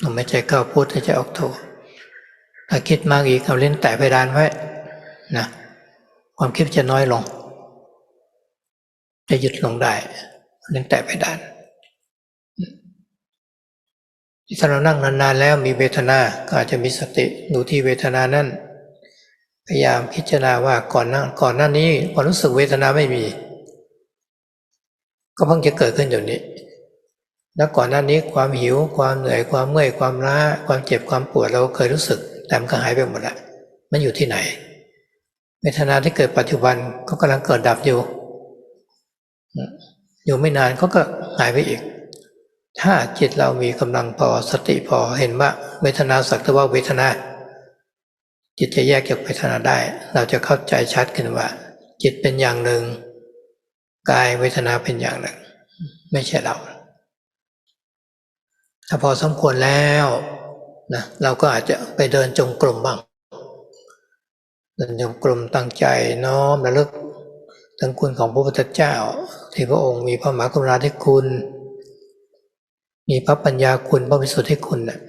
ลมหายใจเข้าพุทหายใจออกโธถ้าคิดมากอีกเอาลิ้นแตะเพดานไว้นะความคิดจะน้อยลงจะหยุดลงได้เล่นแต่เพดานถ้าเรานั่งนานๆแล้วมีเวทนาก็อาจจะมีสติดูที่เวทนานั้นพยายามพิจารณาว่าก่อนหน้านี้ความรู้สึกเวทนาไม่มีก็เพิ่งจะเกิดขึ้นเดี๋ยวนี้แล้วก่อนหน้านี้ความหิวความเหนื่อยความเมื่อยความล้าความเจ็บความปวดเราเคยรู้สึกแต่มันก็หายไปหมดแล้วมันอยู่ที่ไหนเวทนาที่เกิดปัจจุบันก็กำลังเกิดดับอยู่ไม่นานก็หายไปอีกถ้าจิตเรามีกำลังพอสติพอเห็นว่าเวทนาสักแต่ว่าเวทนาจิตจะแยกจากเวทนาได้เราจะเข้าใจชัดขึ้นว่าจิตเป็นอย่างหนึ่งกายเวทนาเป็นอย่างหนึ่งไม่ใช่เราถ้าพอสมควรแล้วนะเราก็อาจจะไปเดินจงกรมบ้างเดินจงกรมตั้งใจน้อมระลึกถึงคุณของพระพุทธเจ้าที่พระองค์มีพระมหากรุณาธิคุณมีพระปัญญาคุณพระวิสุทธิคุณน่ะ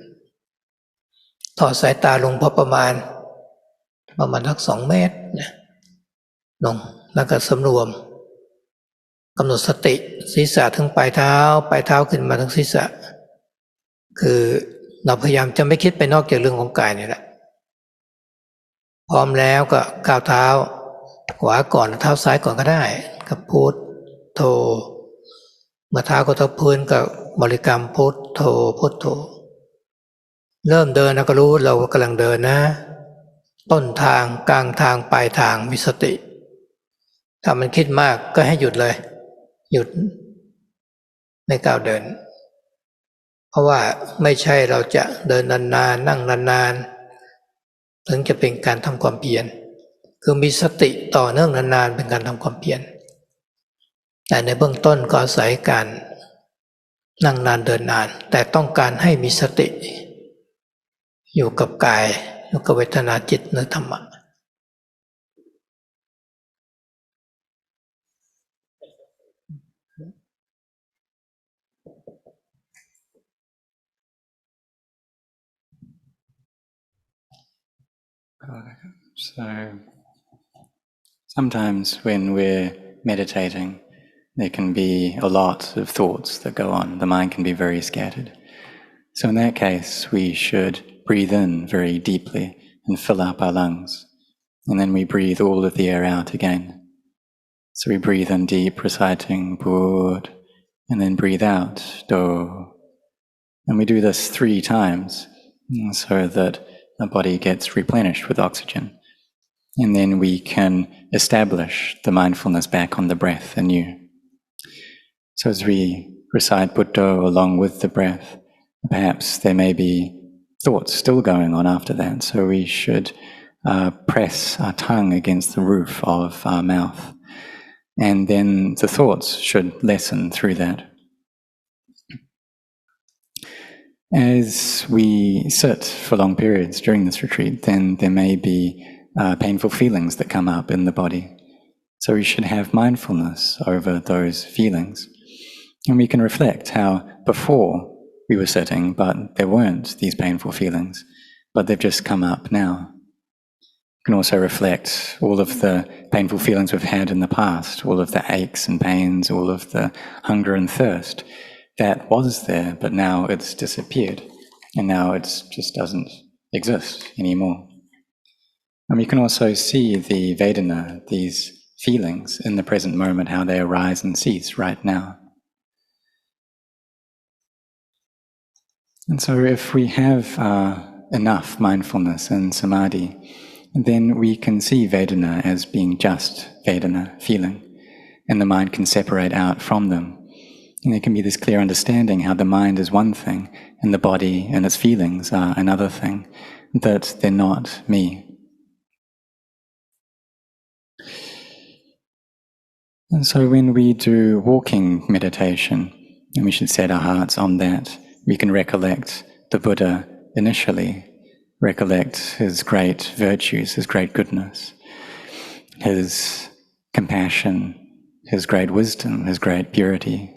ทอดสายตาลงพอประมาณสัก2 เมตรนะลงแล้วก็สำรวมกำหนดสติศีรษะถึงปลายเท้าขึ้นมาถึงศีรษะคือเราพยายามจะไม่คิดไปนอกจากเรื่องของกายนี่แหละพร้อมแล้วก็ก้าวเท้าขวาก่อนเท้าซ้ายก่อนก็ได้กับพุทโธเมื่อเท้ากระทบพื้นกับบริกรรมพุทโธพุทโธเริ่มเดินเราก็รู้เรากำลังเดินนะต้นทางกลางทางปลายทางมีสติถ้ามันคิดมากก็ให้หยุดเลยหยุดไม่ก้าวเดิน เพราะว่าไม่ใช่เราจะเดินนานๆนั่งนานๆถึงจะเป็นการทำความเพียรคือมีสติต่อเนื่องนานๆเป็นการทำความเพียรแต่ในเบื้องต้นก็อาศัยการนั่งนานเดินนานแต่ต้องการให้มีสติอยู่กับกายอยู่กับเวทนาจิตเนื้อธรรมะSo sometimes when we're meditating, there can be a lot of thoughts that go on. The mind can be very scattered. So in that case, we should breathe in very deeply and fill up our lungs. And then we breathe all of the air out again. So we breathe in deep, reciting Bud, and then breathe out Do. And we do this 3 times so that the body gets replenished with oxygen. And then we can establish the mindfulness back on the breath anew. So as we recite Buddha along with the breath, perhaps there may be thoughts still going on after that. So we should press our tongue against the roof of our mouth. And then the thoughts should lessen through that. As we sit for long periods during this retreat, then there may be painful feelings that come up in the body. So we should have mindfulness over those feelings. And we can reflect how before we were sitting, but there weren't these painful feelings, but they've just come up now. We can also reflect all of the painful feelings we've had in the past, all of the aches and pains, all of the hunger and thirst. That was there, but now it's disappeared, and now it just doesn't exist anymore. And we can also see the Vedana, these feelings in the present moment, how they arise and cease right now. And so if we have enough mindfulness and samadhi, then we can see Vedana as being just Vedana, feeling, and the mind can separate out from them. And there can be this clear understanding how the mind is one thing and the body and its feelings are another thing, that they're not me. And so when we do walking meditation, and we should set our hearts on that, we can recollect the Buddha initially, recollect his great virtues, his great goodness, his compassion, his great wisdom, his great purity.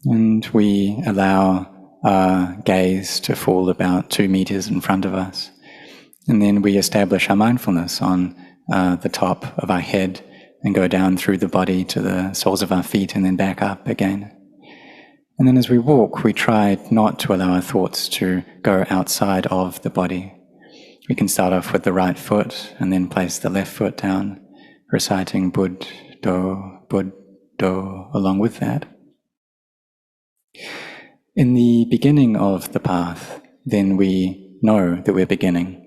And we allow our gaze to fall about 2 meters in front of us. And then we establish our mindfulness on the top of our head and go down through the body to the soles of our feet and then back up again. And then as we walk, we try not to allow our thoughts to go outside of the body. We can start off with the right foot and then place the left foot down, reciting Bud, Do, along with that. In the beginning of the path, then we know that we're beginning.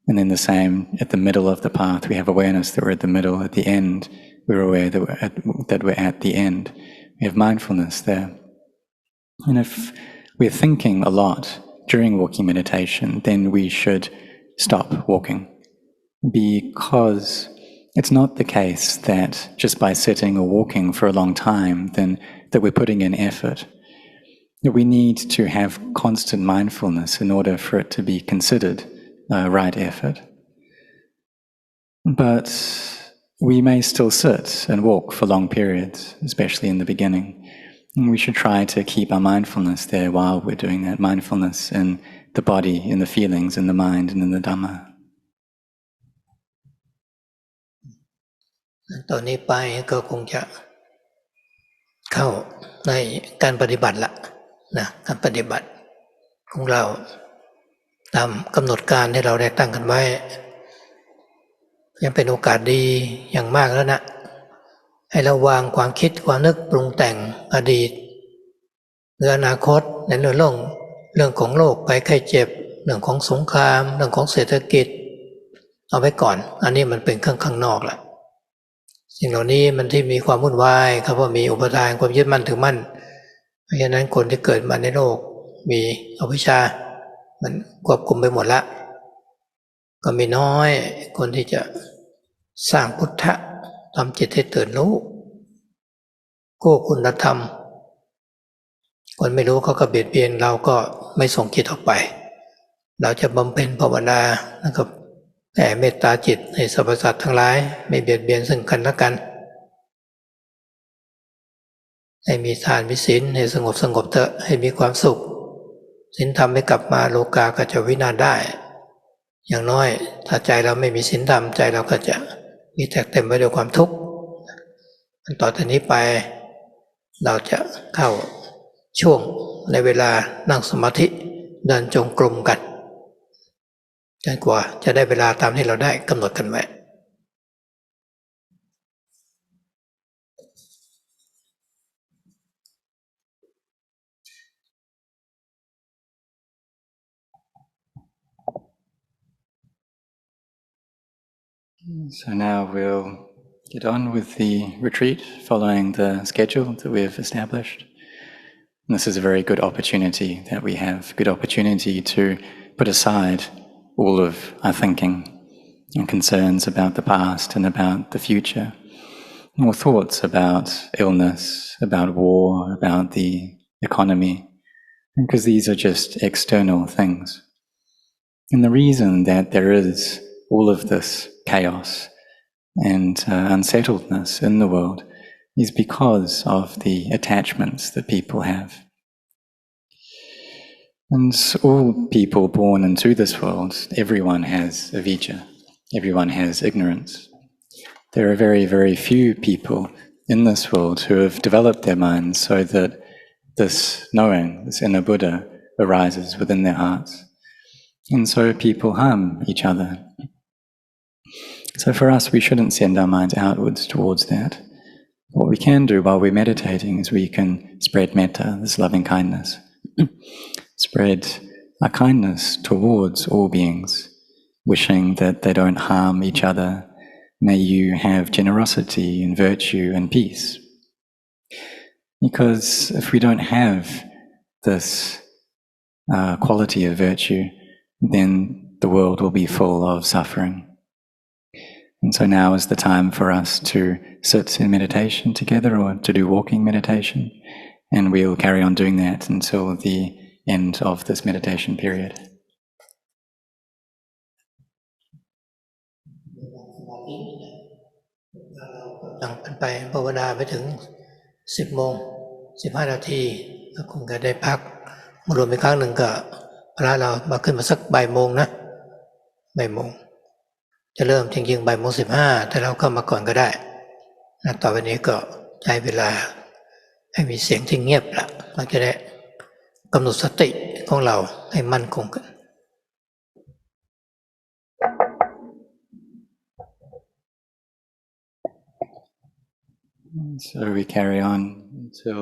And then the same, at the middle of the path, we have awareness that we're at the middle. At the end, we're aware that we're at the end. We have mindfulness there. And if we're thinking a lot during walking meditation, then we should stop walking. Because it's not the case that just by sitting or walking for a long time, then that we're putting in effort. We need to have constant mindfulness in order for it to be considered right effort. But we may still sit and walk for long periods, especially in the beginning. And we should try to keep our mindfulness there while we're doing that, mindfulness in the body, in the feelings, in the mind, and in the Dhamma. ตอนนี้ไปก็คงจะเข้าในการปฏิบัติละนะการปฏิบัติของเราตามกำหนดการที่เราได้ตั้งกันไว้ยังเป็นโอกาสดีอย่างมากแล้วนะให้เราวางความคิดความนึกปรุงแต่งอดีตหรืออนาคตในเรื่องของโรคภัยไข้เจ็บเรื่องของสงครามเรื่องของเศรษฐกิจเอาไว้ก่อนอันนี้มันเป็นข้างนอกแหละสิ่งเหล่านี้มันที่มีความวุ่นวายครับว่ามีอุปทานความยึดมั่นถือมั่นเพราะฉะนั้นคนที่เกิดมาในโลก มีอวิชชามันควบคุมไปหมดละก็มีน้อยคนที่จะสร้างพุทธะทำจิตให้ตื่นรู้กู้คุณธรรมคนไม่รู้เขาก็เบียดเบียนเราก็ไม่ส่งจิตออกไปเราจะบำเพ็ญภาวนานะครับแผ่เมตตาจิตให้สรรพสัตว์ทั้งหลายไม่เบียดเบียนซึ่งกันและกันให้มีทานมีศีลให้สงบเถอะให้มีความสุขศีลธรรมไม่กลับมาโลกาก็จะวินาศได้อย่างน้อยถ้าใจเราไม่มีศีลธรรมใจเราก็จะมีแต่เต็มไปด้วยความทุกข์ต่อจากนี้ไปเราจะเข้าช่วงในเวลานั่งสมาธิเดินจงกรมกันจนกว่าจะได้เวลาตามที่เราได้กำหนดกันไว้ So now we'll get on with the retreat following the schedule that we've established. And this is a very good opportunity that we have, good opportunity to put aside all of our thinking and concerns about the past and about the future, or thoughts about illness, about war, about the economy, because these are just external things. And the reason that there is all of this chaos and unsettledness in the world is because of the attachments that people have. And all people born into this world, everyone has avijja, everyone has ignorance. There are very, very few people in this world who have developed their minds so that this knowing, this inner Buddha, arises within their hearts. And so people harm each other. So for us, we shouldn't send our minds outwards towards that. What we can do while we're meditating is we can spread metta, this loving kindness. Spread our kindness towards all beings, wishing that they don't harm each other. May you have generosity and virtue and peace. Because if we don't have this quality of virtue, then the world will be full of suffering. And so now is the time for us to sit in meditation together or to do walking meditation. And we'll carry on doing that until the end of this meditation period. นั่งกันไปภาวนาไปถึง10 โมง 15 นาทีแล้วคงจะได้พักมารวมอีกครั้งหนึ่งก็พระเรามาขึ้นมาสักบ่ายโมงนะบ่ายโมงจะเริ่มจริงๆบ่ายโมง 15แต่เราเข้ามาก่อนก็ได้นะต่อไปนี้ก็ใช้เวลาให้มีเสียงที่เงียบละเราจะได้กำหนดสติของเราให้มั่นคงกัน So we carry on until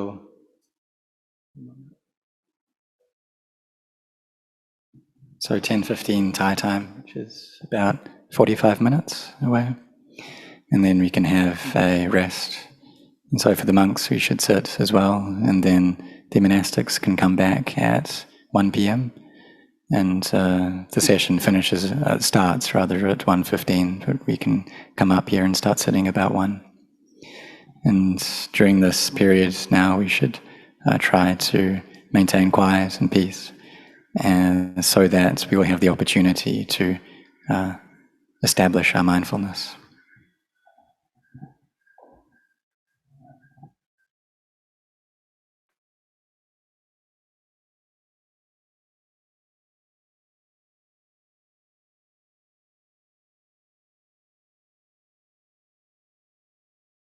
so 10:15 Thai time, which is about 45 minutes away, and then we can have a rest. And so for the monks, we should sit as well, and then the monastics can come back at 1 p.m. and the session starts rather at 1:15, but we can come up here and start sitting about 1. And during this period now, we should try to maintain quiet and peace, and so that we will have the opportunity to establish our mindfulness.